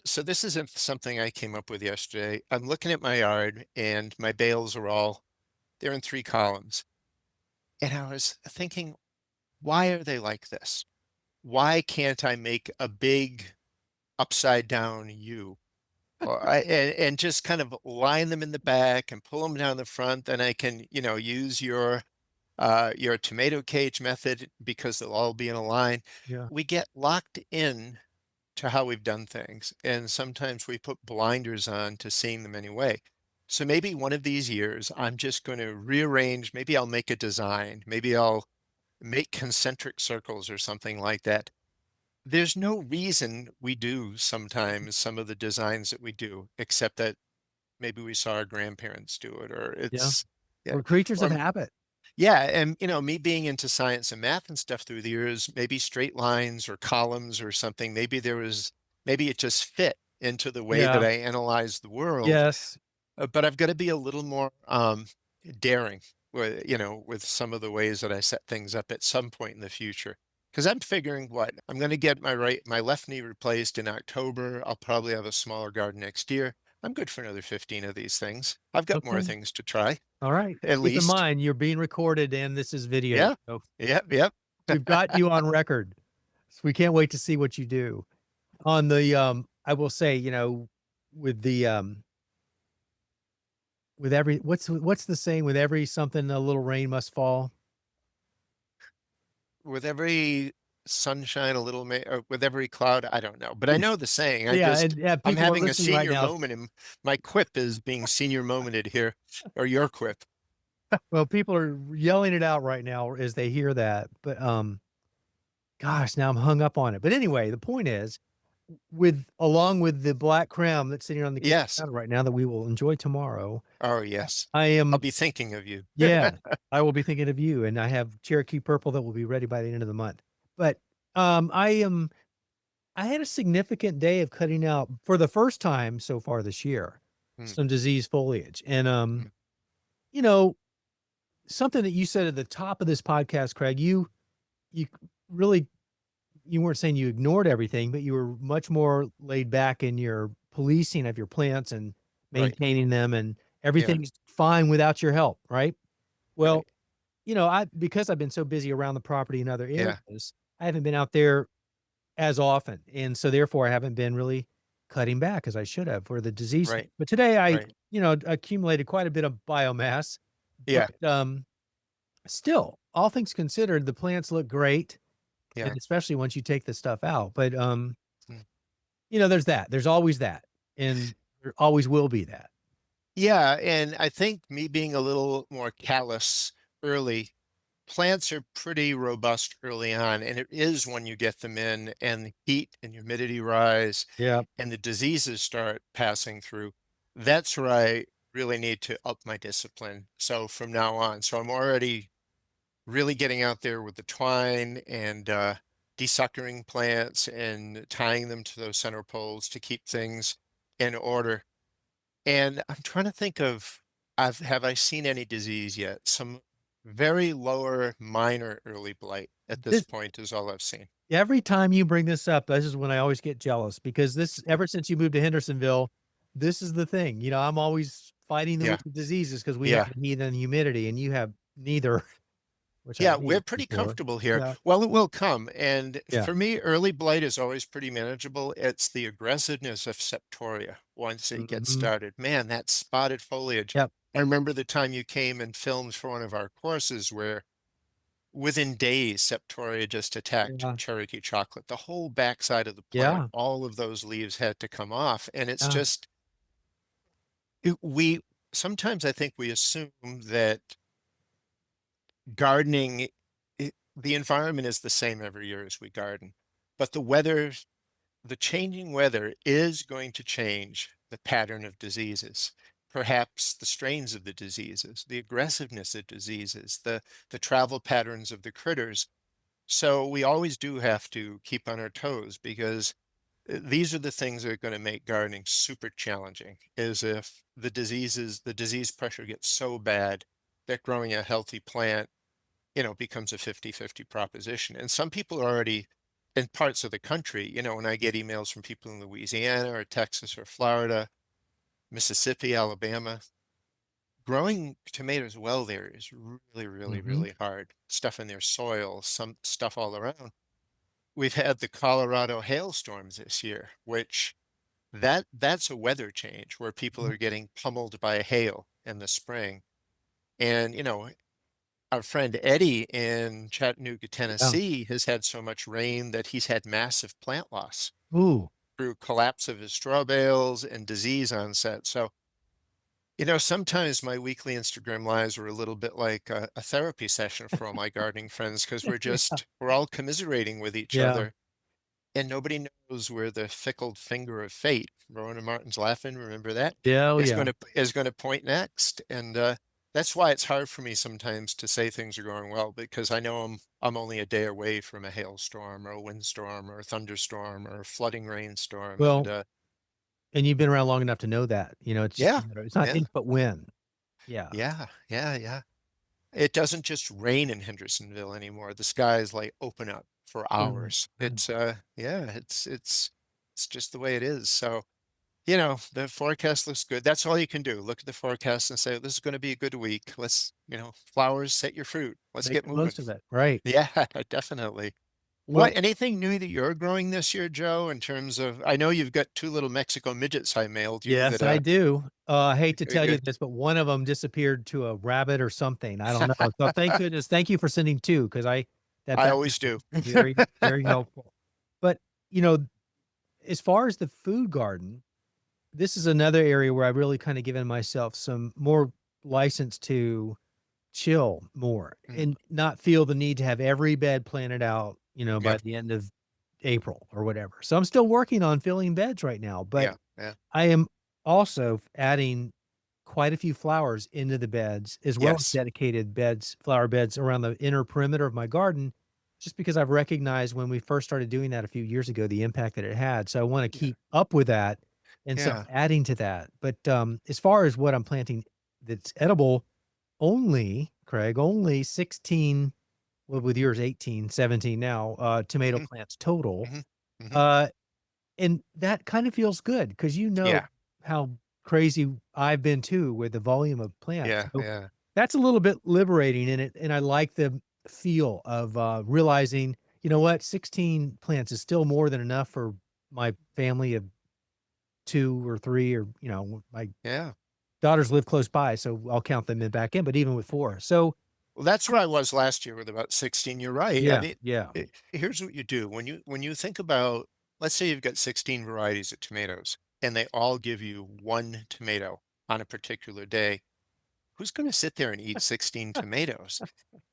So this isn't something I came up with yesterday. I'm looking at my yard and my bales they're in three columns. And I was thinking, why are they like this? Why can't I make a big upside down U? and just kind of line them in the back and pull them down the front. Then I can, use your tomato cage method because they'll all be in a line. Yeah. We get locked in to how we've done things, and sometimes we put blinders on to seeing them anyway. So maybe one of these years, I'm just going to rearrange. Maybe I'll make a design. Maybe I'll make concentric circles or something like that. There's no reason we do sometimes some of the designs that we do, except that maybe we saw our grandparents do it, or Yeah. it's, yeah, We're creatures of or habit. yeah, and me being into science and math and stuff through the years, maybe straight lines or columns or something, maybe it just fit into the way that Yeah. I analyze the world. Yes. But I've got to be a little more daring with some of the ways that I set things up at some point in the future. Because I'm figuring what I'm going to get my left knee replaced in October. I'll probably have a smaller garden next year. I'm good for another 15 of these things. I've got more Okay. things to try, All right. at Keep in least. mind, you're being recorded and this is video. Yeah. So Yep. Yep. we've got you on record. So we can't wait to see what you do. On the I will say, with the with every what's the saying, with every something a little rain must fall. With every sunshine, a little or with every cloud, I don't know, but I know the saying. Yeah, and yeah, I'm people are having a listening right senior now. moment, and my quip is being senior momented here, or your quip. Well, people are yelling it out right now as they hear that. But gosh, now I'm hung up on it. But anyway, the point is, with along with the black creme that's sitting on the kitchen Yes. counter right now that we will enjoy tomorrow, Oh, yes. I I'll am be thinking of you. yeah, I will be thinking of you, and I have Cherokee purple that will be ready by the end of the month. But I had a significant day of cutting out for the first time so far this year Mm, some diseased foliage, and mm, you know, something that you said at the top of this podcast, Craig, you really you weren't saying you ignored everything, but you were much more laid back in your policing of your plants and right. maintaining them, and Yeah, everything's fine without your help, right? Well, right. I because I've been so busy around the property in other Yeah, areas, I haven't been out there as often, and so therefore I haven't been really cutting back as I should have for the disease thing. right, But today I, right. accumulated quite a bit of biomass, but Yeah, still, all things considered, the plants look great, yeah. and especially once you take the stuff out. But Mm. there's that. There's always that, and there always will be that. Yeah, and I think me being a little more callous early, plants are pretty robust early on, and it is when you get them in and the heat and humidity rise Yeah. and the diseases start passing through. That's where I really need to up my discipline. So from now on, so I'm already really getting out there with the twine and desuckering plants and tying them to those center poles to keep things in order. And I'm trying to think of, have I seen any disease yet? Some very lower minor early blight at this This point is all I've seen. Every time you bring this up, this is when I always get jealous because this ever since you moved to Hendersonville, this is the thing. I'm always fighting with Yeah, the diseases because we have yeah, the heat and humidity, and you have neither, which I yeah. hate We're pretty for. comfortable here. Yeah. Well, it will come. And Yeah. for me, early blight is always pretty manageable. It's the aggressiveness of septoria once it gets Mhm. started. Man, that spotted foliage. Yep. I remember the time you came and filmed for one of our courses where within days, Septoria just attacked Yeah. Cherokee chocolate. The whole backside of the plant, Yeah. all of those leaves had to come off. And it's Yeah. just, we sometimes I think we assume that gardening, the environment is the same every year as we garden, but the changing weather is going to change the pattern of diseases. Perhaps the strains of the diseases, the aggressiveness of diseases, the travel patterns of the critters. So we always do have to keep on our toes because these are the things that are going to make gardening super challenging is if the disease pressure gets so bad that growing a healthy plant, becomes a 50-50 proposition. And some people are already in parts of the country, when I get emails from people in Louisiana or Texas or Florida, Mississippi, Alabama, growing tomatoes well there is really, really, Mhm. really hard. Stuff in their soil, some stuff all around. We've had the Colorado hailstorms this year, which that's a weather change where people Mhm. are getting pummeled by hail in the spring. And, our friend Eddie in Chattanooga, Yeah. Tennessee has had so much rain that he's had massive plant loss Ooh. through collapse of his straw bales and disease onset. So, sometimes my weekly Instagram lives were a little bit like a therapy session for all my gardening friends because we're all commiserating with each Yeah. other, and nobody knows where the fickle finger of fate, Rowan and Martin's laughing, remember that, Yeah, oh, is yeah. gonna point next. And that's why it's hard for me sometimes to say things are going well because I know I'm only a day away from a hailstorm or a windstorm or a thunderstorm or a flooding rainstorm. And Well, and you've been around long enough to know that, it's just a yeah, matter it's not yeah, if, but when. Yeah. yeah, yeah, yeah. It doesn't just rain in Hendersonville anymore. The skies like open up for Good, hours. good. Yeah, it's just the way it is. So, the forecast looks good. That's all you can do. Look at the forecast and say, this is going to be a good week. Let's, flowers, set your fruit. Let's Make get the moving. most of it. Right. Yeah, definitely. What, Well, anything new that you're growing this year, Joe, in terms of, I know you've got two little Mexico midgets I mailed you yes, that, I do. I hate to tell you you this, but one of them disappeared to a rabbit or something. I don't know. So thank goodness. Thank you for sending 2 because I that was always do. very, very helpful. But, you know, as far as the food garden, this is another area where I've really kinda given myself some more license to chill more Mm, and not feel the need to have every bed planted out, by yeah, the end of April or whatever. So I'm still working on filling beds right now, but yeah, yeah. I am also adding quite a few flowers into the beds as well as Yes. dedicated beds, flower beds around the inner perimeter of my garden, just because I've recognized when we first started doing that a few years ago, the impact that it had. So I want to Yeah. keep up with that. And so Yeah. adding to that. But as far as what I'm planting that's edible, only, Craig, only 16, well, with yours 18, 17 now, tomato Mhm, plants total. mhm, mhm. Uh, and that kind of feels good because Yeah, how crazy I've been too with the volume of plants. yeah, So yeah, that's a little bit liberating in it, and I like the feel of, realizing, you know what, 16 plants is still more than enough for my family of 2 or 3 or, my yeah. daughters live close by, so I'll count them in back in, but even with 4. So Well, that's where I was last year with about 16. You're right. I yeah, mean, yeah. here's what you do. When you think about, let's say you've got 16 varieties of tomatoes and they all give you one tomato on a particular day. Who's going to sit there and eat 16 tomatoes?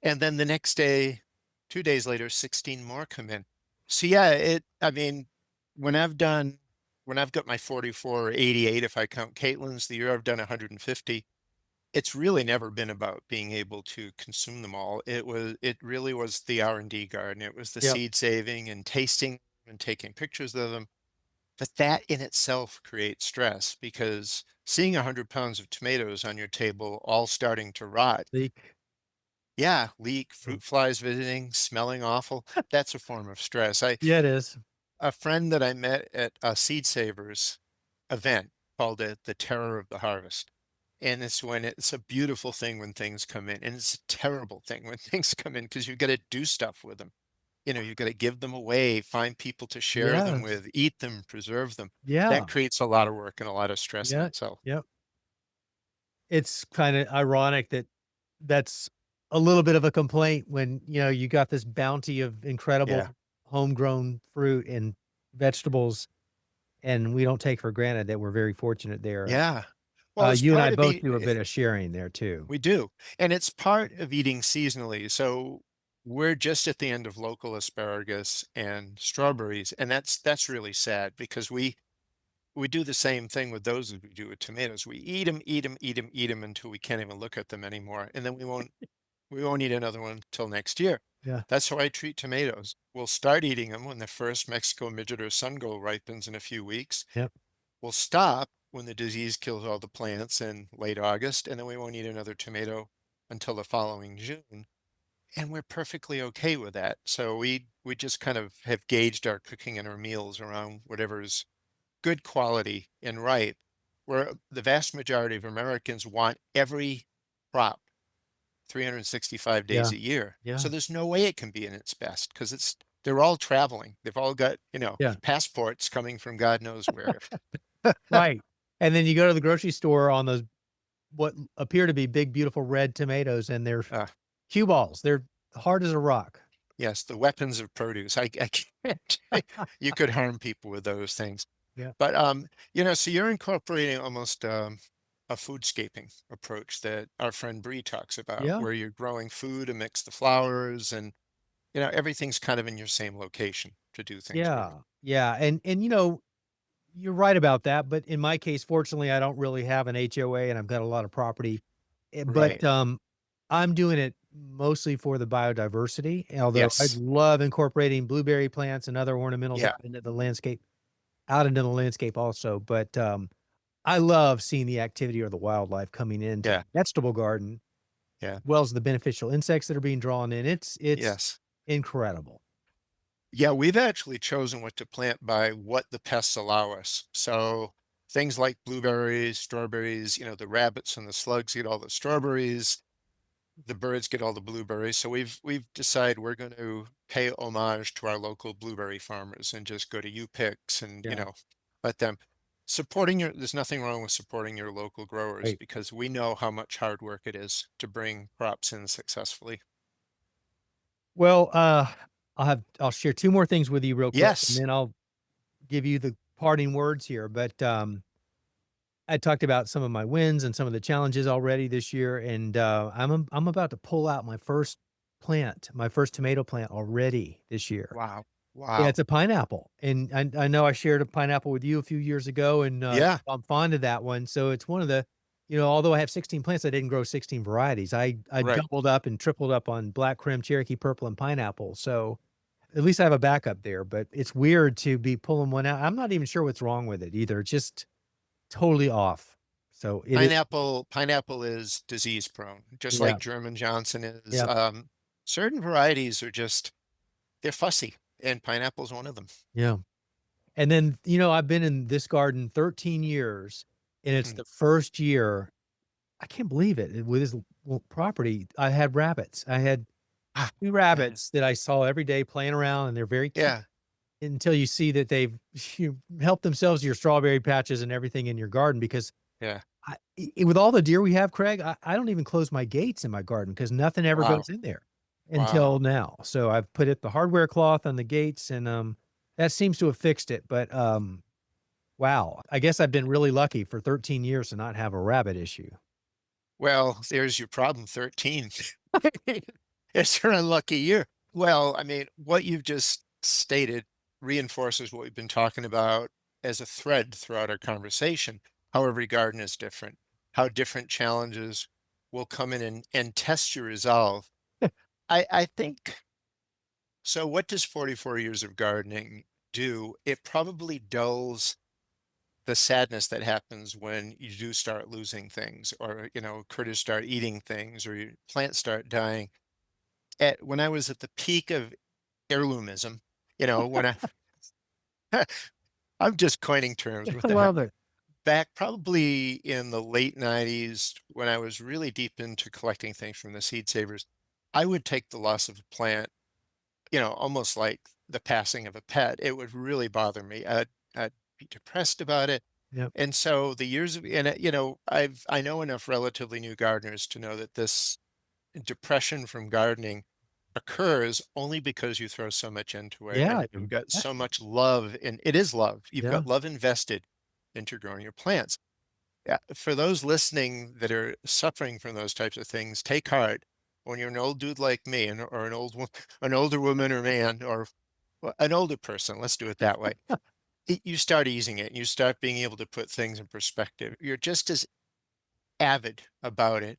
And then the next day, 2 days later, 16 more come in. So yeah, I mean, when I've done, when I've got my 44 or 88, if I count Caitlin's, the year I've done 150, it's really never been about being able to consume them all. It really was the R&D garden. It was the Yep. seed saving and tasting and taking pictures of them. But that in itself creates stress because seeing 100 pounds of tomatoes on your table all starting to rot, Leek. yeah, leak, Yeah. fruit flies visiting, smelling awful, that's a form of stress. Yeah, it is. A friend that I met at a Seed Savers event called it the terror of the harvest. And it's a beautiful thing when things come in, and it's a terrible thing when things come in because you've got to do stuff with them. You've got to give them away, find people to share them Yes. with, eat them, preserve them. That Yeah. creates a lot of work and a lot of stress in Yeah. itself. Yep. It's kinda ironic that that's a little bit of a complaint when, you got this bounty of Yeah. incredible homegrown fruit and vegetables, and we don't take for granted that we're very fortunate there. Yeah. Well, it's You and I part of both do a bit of sharing there too. we do. And it's part of eating seasonally. So we're just at the end of local asparagus and strawberries, and that's really sad because we do the same thing with those as we do with tomatoes. We eat them, eat them, eat them, eat them until we can't even look at them anymore, and then we won't eat another one till next year. Yeah. That's how I treat tomatoes. We'll start eating them when the first Mexico midget or sungo ripens in a few weeks. Yep. We'll stop when the disease kills all the plants in late August, and then we won't eat another tomato until the following June. And we're perfectly okay with that. So we just kind of have gauged our cooking and our meals around whatever's good quality and ripe, where the vast majority of Americans want every crop 365 days Yeah. a year. So Yeah. there's no way it can be in its best because they're all traveling. They've all got, Yeah. passports coming from God knows where. Right. And then you go to the grocery store on those what appear to be big, beautiful red tomatoes, and they're Uh, cue balls. They're hard as a rock. yes, the weapons of produce. I can't. You could harm people with those things. Yeah. But so you're incorporating almost a foodscaping approach that our friend Bree talks about, Yeah. where you're growing food amidst the flowers, and everything's kind of in your same location to do things with. Yeah. Yeah. And you're right about that, but in my case, fortunately, I don't really have an HOA and I've got a lot of property. Right. I'm doing it mostly for the biodiversity, although I Yes. love incorporating blueberry plants and other ornamentals Yeah. out into the landscape also. But I love seeing the activity or the wildlife coming into the Yeah. vegetable garden, Yeah. as well as the beneficial insects that are being drawn in. It's Yes. incredible. Yeah, we've actually chosen what to plant by what the pests allow us. So things like blueberries, strawberries, the rabbits and the slugs get all the strawberries, the birds get all the blueberries. So we've decided we're going to pay homage to our local blueberry farmers and just go to U-Picks and, Yeah. let them there's nothing wrong with supporting your local growers Right. because we know how much hard work it is to bring crops in successfully. Well, I'll share 2 more things with you real quick, and Yes. then I'll give you the parting words here, but, I talked about some of my wins and some of the challenges already this year, and, I'm about to pull out my first tomato plant already this year. Wow. Yeah, Wow. it's a pineapple, and I know I shared a pineapple with you a few years ago, and, Yeah. I'm fond of that one, so it's one of the although I have 16 plants, I didn't grow 16 varieties. I Right. doubled up and tripled up on black krim, Cherokee purple, and pineapple, so at least I have a backup there, but it's weird to be pulling one out. I'm not even sure what's wrong with it either. It's just totally off. So it is. Pineapple is disease prone, just Yeah, like German Johnson is. yeah, Certain varieties are just they're fussy, and pineapple's one of them. yeah. And then, I've been in this garden 13 years, and it's Mm. the first year I can't believe it. With this property, I had rabbits. I had Ah, 2 yeah. rabbits that I saw every day playing around, and they're very cute Yeah. until you see that they've helped themselves to your strawberry patches and everything in your garden because Yeah. with all the deer we have, Craig, I don't even close my gates in my garden because nothing ever Wow. goes in there until Wow. now. So I've put the hardware cloth on the gates and, that seems to have fixed it, but, wow, I guess I've been really lucky for 13 years to not have a rabbit issue. Well, there's your problem, 13. It's your unlucky year. Well, I mean, what you've just stated reinforces what we've been talking about as a thread throughout our conversation. How every garden is different, how different challenges will come in and test your resolve. I think so. What does 44 years of gardening do? It probably dulls the sadness that happens when you do start losing things or critters start eating things or your plants start dying. When I was at the peak of heirloomism, when I'm just coining terms, what I the heck, love it. back probably in the late 90s when I was really deep into collecting things from the seed savers, I would take the loss of a plant, almost like the passing of a pet. It would really bother me. I'd be depressed about it. Yep. And so the years of and, I know enough relatively new gardeners to know that this depression from gardening occurs only because you throw so much into it Yeah, and you've got so invested. much love, and it is love. You've Yeah. got love invested into growing your plants. Yeah, for those listening that are suffering from those types of things, take heart. When you're an old dude like me, or an older woman or man, or well, an older person, let's do it that way. You start easing it. You start being able to put things in perspective. You're just as avid about it,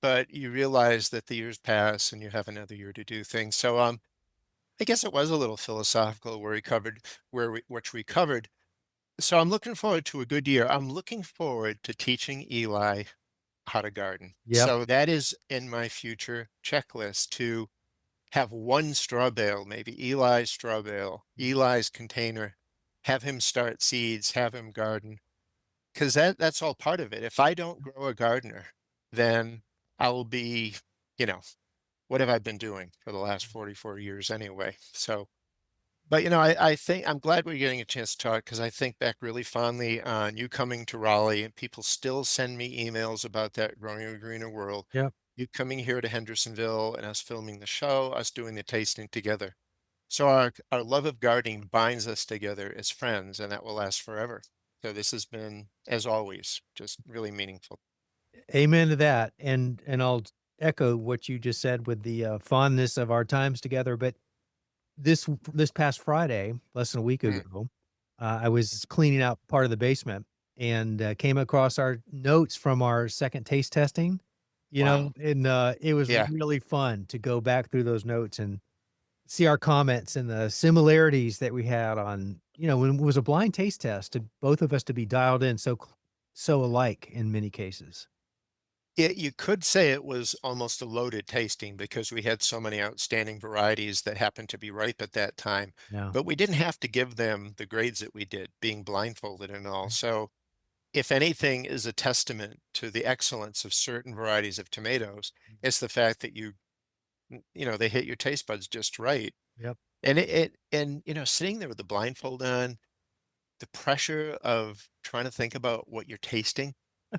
but you realize that the years pass and you have another year to do things. So, I guess it was a little philosophical where we covered which we covered. So I'm looking forward to a good year. I'm looking forward to teaching Eli how to garden. Yep. So that is in my future checklist to have one straw bale, maybe Eli's straw bale, Eli's container, have him start seeds, have him garden, because that's all part of it. If I don't grow a gardener, then I will be, you know, what have I been doing for the last 44 years anyway? So But, I think I'm glad we're getting a chance to talk because I think back really fondly on you coming to Raleigh, and people still send me emails about that Growing a Greener World. Yep. You coming here to Hendersonville and us filming the show, us doing the tasting together. So our love of gardening binds us together as friends, and that will last forever. So this has been, as always, just really meaningful. Amen to that, and I'll echo what you just said with the, fondness of our times together, but this past Friday, less than a week Mm, ago, I was cleaning out part of the basement and, came across our notes from our second taste testing, wow. and, it was Yeah. really fun to go back through those notes and see our comments and the similarities that we had on when it was a blind taste test to both of us to be dialed in so alike in many cases. You could say it was almost a loaded tasting because we had so many outstanding varieties that happened to be ripe at that time, Yeah. but we didn't have to give them the grades that we did, being blindfolded and all. So, if anything is a testament to the excellence of certain varieties of tomatoes, it's the fact that they hit your taste buds just right. Yep. And sitting there with the blindfold on, the pressure of trying to think about what you're tasting,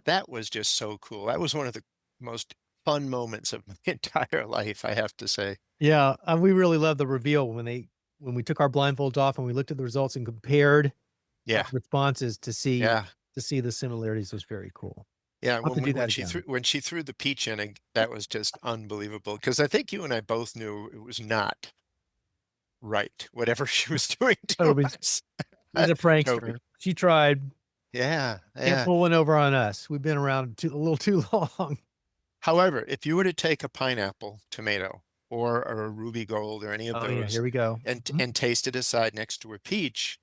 that was just so cool. That was one of the most fun moments of my entire life, I have to say. Yeah, we really loved the reveal when we took our blindfolds off and we looked at the results and compared our Yeah, responses yeah, to see the similarities was very cool. yeah. I'll have to When do when that she threw again. when she threw the peach in, that was just unbelievable. Because I think you and I both knew it was not right, whatever she was doing to Toby's us. she's a Toby. prankster. She tried. Yeah, Can't yeah. pull one over on us. We've been around a little too long. However, if you were to take a pineapple, tomato, or a ruby gold or any of Oh, yeah, here those we go. and Mhm. and taste it aside next to a peach,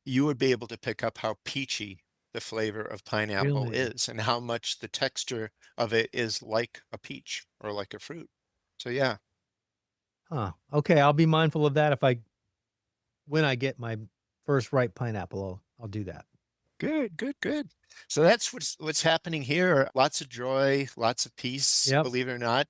you would be able to pick up how peachy the flavor of pineapple Really? is and how much the texture of it is like a peach or like a fruit. So yeah, Huh. Okay, I'll be mindful of that if I when I get my first ripe pineapple, I'll do that. good, good, good. So that's what's happening here. Lots of joy, lots of peace, Yep. believe it or not.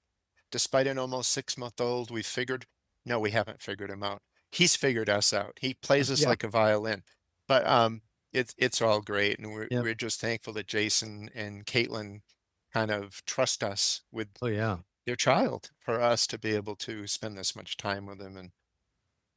Despite an almost 6-month-old, we figured no, we haven't figured him out. He's figured us out. He plays us Yeah. like a violin. But it's all great, and we're Yep. we're just thankful that Jason and Caitlin kind of trust us with Oh, yeah. their child for us to be able to spend this much time with them and,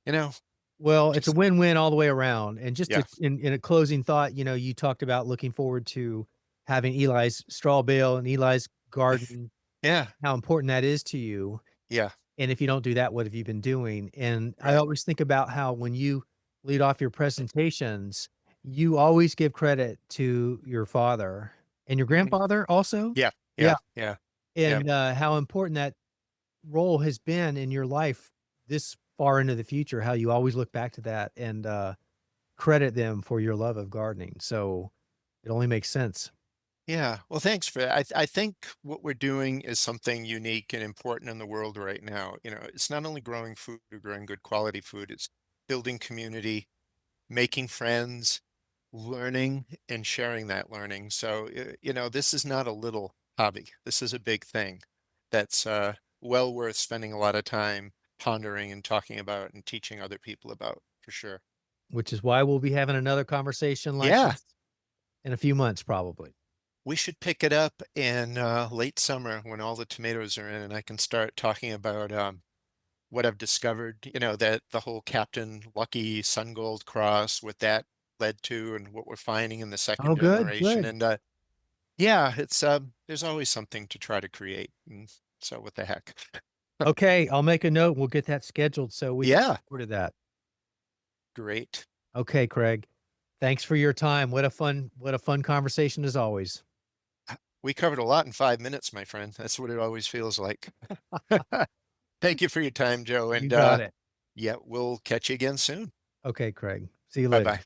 you know, Well, it's a just win-win all the way around, and just to yeah. in a closing thought, you talked about looking forward to having Eli's straw bale and Eli's garden, Yeah, how important that is to you, yeah, and if you don't do that, what have you been doing? And I right. always think about how when you lead off your presentations, you always give credit to your father and your Mhm. grandfather also? Yeah, Yeah, yeah, yeah, yeah. and, how important that role has been in your life this far into the future, how you always look back to that and, credit them for your love of gardening, so it only makes sense. Yeah, well, thanks for that. I think what we're doing is something unique and important in the world right now. It's not only growing food or growing good quality food, it's building community, making friends, learning and sharing that learning. So, this is not a little hobby. This is a big thing that's well worth spending a lot of time pondering and talking about and teaching other people about for sure. Which is why we'll be having another conversation like Yeah, this in a few months, probably. we should pick it up in late summer when all the tomatoes are in, and I can start talking about what I've discovered. That the whole Captain Lucky Sun Gold cross, what that led to, and what we're finding in the second Oh, good, generation. good. And yeah, it's there's always something to try to create. And so what the heck? Okay, I'll make a note, we'll get that scheduled so we can Yeah, look forward to that. great. Okay, Craig. Thanks for your time. What a fun conversation as always. We covered a lot in 5 minutes, my friend. That's what it always feels like. Thank you for your time, Joe. You And got it. yeah, we'll catch you again soon. Okay, Craig. See you Bye later. bye.